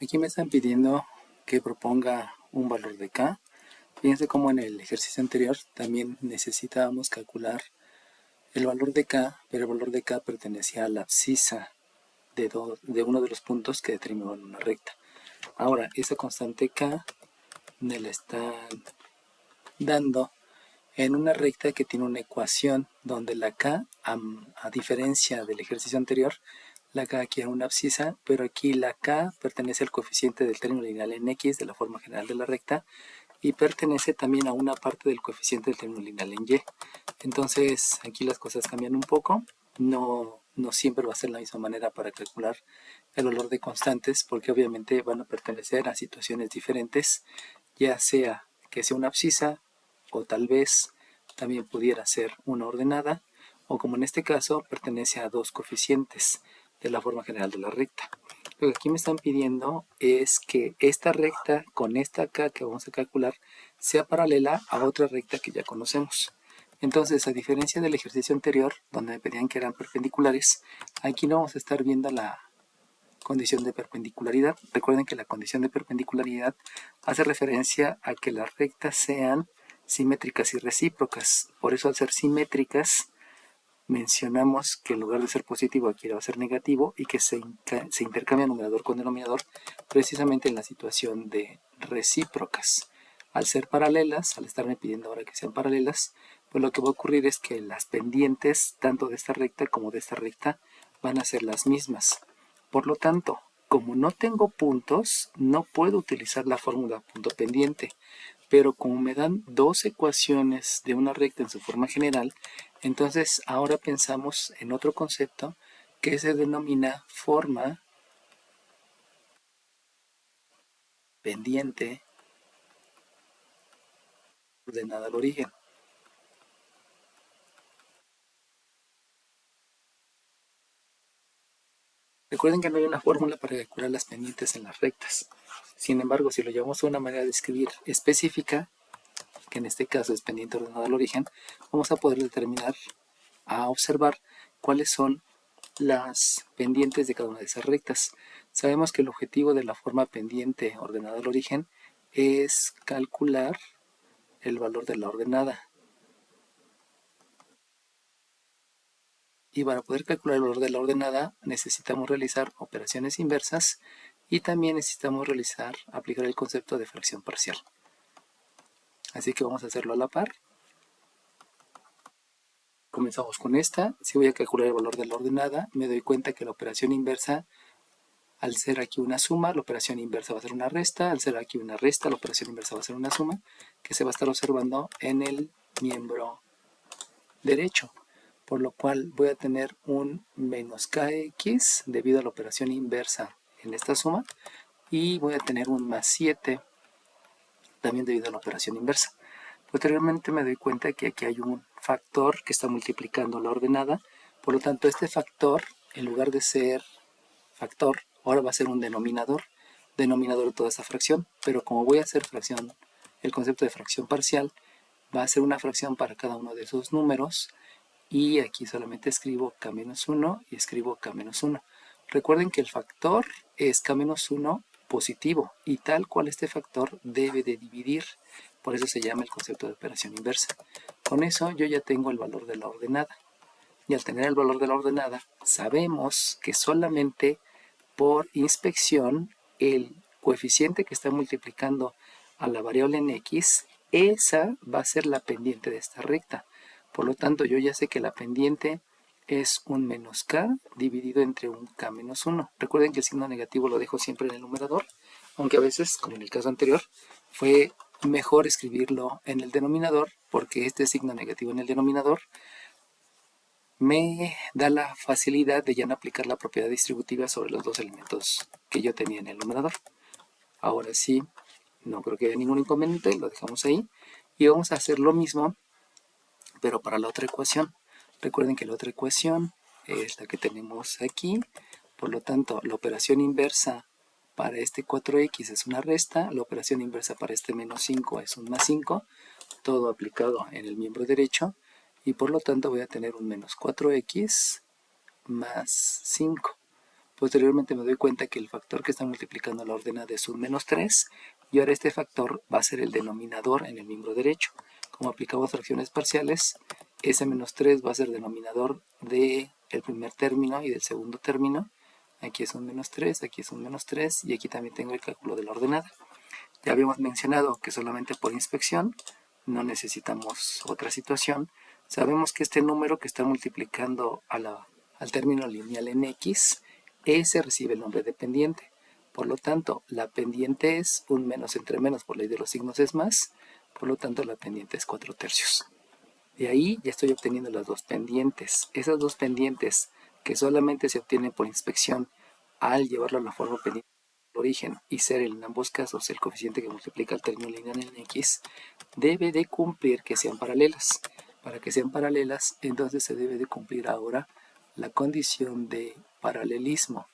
Aquí me están pidiendo que proponga un valor de K. Fíjense cómo en el ejercicio anterior también necesitábamos calcular el valor de K, pero el valor de K pertenecía a la abscisa de uno de los puntos que determinaban una recta. Ahora, esa constante K me la están dando en una recta que tiene una ecuación donde la K, a diferencia del ejercicio anterior, la K aquí era una abscisa, pero aquí la K pertenece al coeficiente del término lineal en X de la forma general de la recta y pertenece también a una parte del coeficiente del término lineal en Y. Entonces aquí las cosas cambian un poco, no siempre va a ser la misma manera para calcular el valor de constantes porque obviamente van a pertenecer a situaciones diferentes, ya sea que sea una abscisa o tal vez también pudiera ser una ordenada, o como en este caso pertenece a dos coeficientes de la forma general de la recta. Lo que aquí me están pidiendo es que esta recta con esta acá que vamos a calcular sea paralela a otra recta que ya conocemos. Entonces, a diferencia del ejercicio anterior, donde me pedían que eran perpendiculares, aquí no vamos a estar viendo la condición de perpendicularidad. Recuerden que la condición de perpendicularidad hace referencia a que las rectas sean simétricas y recíprocas. Por eso, al ser simétricas, mencionamos que en lugar de ser positivo aquí va a ser negativo y que se intercambia numerador con denominador precisamente en la situación de recíprocas. Al ser paralelas, al estarme pidiendo ahora que sean paralelas, pues lo que va a ocurrir es que las pendientes tanto de esta recta como de esta recta van a ser las mismas. Por lo tanto, como no tengo puntos, no puedo utilizar la fórmula punto pendiente. Pero como me dan dos ecuaciones de una recta en su forma general, entonces ahora pensamos en otro concepto que se denomina forma pendiente ordenada al origen. Recuerden que no hay una fórmula para calcular las pendientes en las rectas. Sin embargo, si lo llevamos a una manera de escribir específica, que en este caso es pendiente ordenada al origen, vamos a poder determinar, a observar cuáles son las pendientes de cada una de esas rectas. Sabemos que el objetivo de la forma pendiente ordenada al origen es calcular el valor de la ordenada. Y para poder calcular el valor de la ordenada necesitamos realizar operaciones inversas y también necesitamos aplicar el concepto de fracción parcial. Así que vamos a hacerlo a la par. Comenzamos con esta. Si voy a calcular el valor de la ordenada, me doy cuenta que la operación inversa, al ser aquí una suma, la operación inversa va a ser una resta. Al ser aquí una resta, la operación inversa va a ser una suma, que se va a estar observando en el miembro derecho. Por lo cual voy a tener un menos kx debido a la operación inversa en esta suma. Y voy a tener un más 7 también debido a la operación inversa. Posteriormente me doy cuenta que aquí hay un factor que está multiplicando la ordenada. Por lo tanto, este factor, en lugar de ser factor, ahora va a ser un denominador de toda esta fracción, pero como voy a hacer fracción, el concepto de fracción parcial va a ser una fracción para cada uno de esos números y aquí solamente escribo k-1 y escribo k-1. Recuerden que el factor es k-1 positivo y tal cual este factor debe de dividir, por eso se llama el concepto de operación inversa. Con eso yo ya tengo el valor de la ordenada y al tener el valor de la ordenada sabemos que solamente por inspección el coeficiente que está multiplicando a la variable en x, esa va a ser la pendiente de esta recta. Por lo tanto, yo ya sé que la pendiente es un menos k dividido entre un k menos 1. Recuerden que el signo negativo lo dejo siempre en el numerador, aunque a veces, como en el caso anterior, fue mejor escribirlo en el denominador, porque este signo negativo en el denominador me da la facilidad de ya no aplicar la propiedad distributiva sobre los dos elementos que yo tenía en el numerador. Ahora sí, no creo que haya ningún inconveniente, lo dejamos ahí. Y vamos a hacer lo mismo, pero para la otra ecuación. Recuerden que la otra ecuación es la que tenemos aquí. Por lo tanto, la operación inversa para este 4x es una resta, la operación inversa para este menos 5 es un más 5, todo aplicado en el miembro derecho. Y por lo tanto voy a tener un menos 4x más 5. Posteriormente me doy cuenta que el factor que está multiplicando la ordenada es un menos 3 y ahora este factor va a ser el denominador en el miembro derecho. Como aplicamos fracciones parciales, ese menos 3 va a ser denominador del primer término y del segundo término. Aquí es un menos 3, aquí es un menos 3 y aquí también tengo el cálculo de la ordenada. Ya habíamos mencionado que solamente por inspección no necesitamos otra situación. Sabemos que este número que está multiplicando al término lineal en x, ese recibe el nombre de pendiente. Por lo tanto, la pendiente es un menos entre menos, por ley de los signos es más. Por lo tanto, la pendiente es 4/3. De ahí ya estoy obteniendo las dos pendientes. Esas dos pendientes que solamente se obtienen por inspección al llevarlo a la forma pendiente del origen y ser en ambos casos el coeficiente que multiplica el término lineal en x, debe de cumplir que sean paralelas. Para que sean paralelas, entonces se debe de cumplir ahora la condición de paralelismo.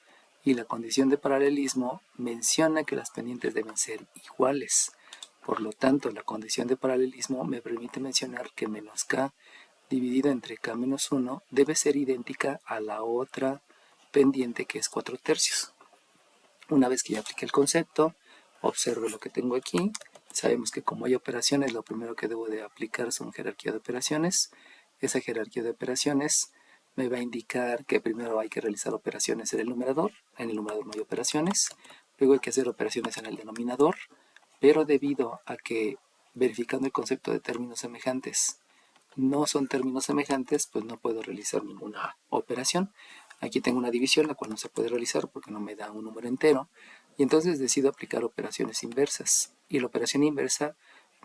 Y la condición de paralelismo menciona que las pendientes deben ser iguales. Por lo tanto, la condición de paralelismo me permite mencionar que menos k dividido entre k menos 1 debe ser idéntica a la otra pendiente que es 4/3. Una vez que ya apliqué el concepto, observo lo que tengo aquí. Sabemos que como hay operaciones, lo primero que debo de aplicar es una jerarquía de operaciones. Esa jerarquía de operaciones me va a indicar que primero hay que realizar operaciones en el numerador. En el numerador no hay operaciones. Luego hay que hacer operaciones en el denominador. Pero debido a que verificando el concepto de términos semejantes no son términos semejantes, pues no puedo realizar ninguna operación. Aquí tengo una división, la cual no se puede realizar porque no me da un número entero. Y entonces decido aplicar operaciones inversas. Y la operación inversa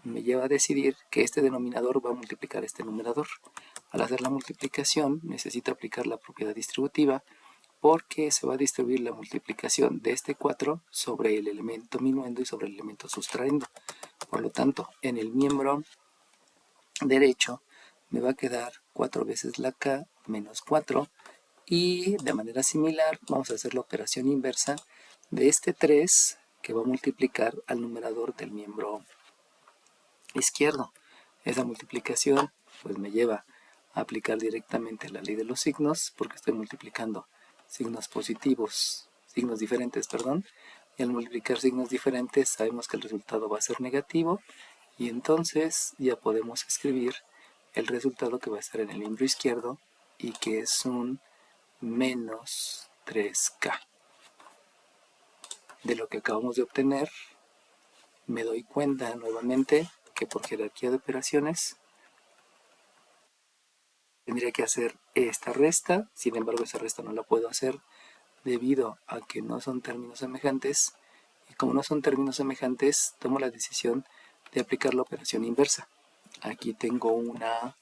me lleva a decidir que este denominador va a multiplicar este numerador. Al hacer la multiplicación necesito aplicar la propiedad distributiva porque se va a distribuir la multiplicación de este 4 sobre el elemento minuendo y sobre el elemento sustraendo. Por lo tanto, en el miembro derecho me va a quedar 4 veces la k menos 4 y de manera similar vamos a hacer la operación inversa de este 3 que va a multiplicar al numerador del miembro izquierdo. Esa multiplicación pues me lleva a aplicar directamente la ley de los signos porque estoy multiplicando signos positivos, signos diferentes, perdón, y al multiplicar signos diferentes sabemos que el resultado va a ser negativo y entonces ya podemos escribir el resultado que va a estar en el miembro izquierdo y que es un menos 3k. De lo que acabamos de obtener, me doy cuenta nuevamente que por jerarquía de operaciones tendría que hacer esta resta, sin embargo esa resta no la puedo hacer debido a que no son términos semejantes y como no son términos semejantes tomo la decisión de aplicar la operación inversa. Aquí tengo una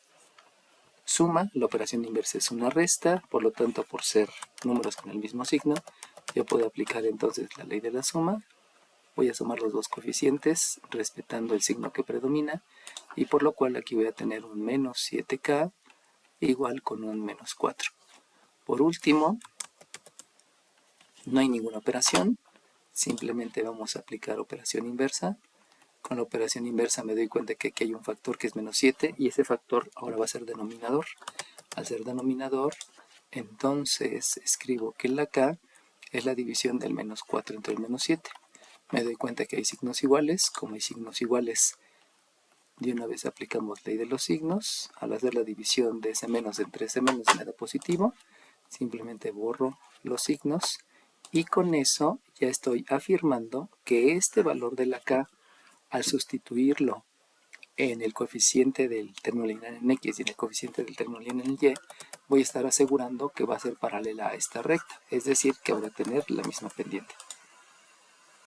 suma, la operación inversa es una resta, por lo tanto por ser números con el mismo signo, yo puedo aplicar entonces la ley de la suma. Voy a sumar los dos coeficientes respetando el signo que predomina y por lo cual aquí voy a tener un menos 7k igual con un menos 4. Por último, no hay ninguna operación, simplemente vamos a aplicar operación inversa. Con la operación inversa me doy cuenta que aquí hay un factor que es menos 7 y ese factor ahora va a ser denominador. Al ser denominador, entonces escribo que la k es la división del menos 4 entre el menos 7. Me doy cuenta que hay signos iguales. Como hay signos iguales, de una vez aplicamos ley de los signos. Al hacer la división de ese menos entre ese menos me da positivo. Simplemente borro los signos y con eso ya estoy afirmando que este valor de la k, al sustituirlo en el coeficiente del término lineal en x y en el coeficiente del término lineal en y, voy a estar asegurando que va a ser paralela a esta recta, es decir, que va a tener la misma pendiente.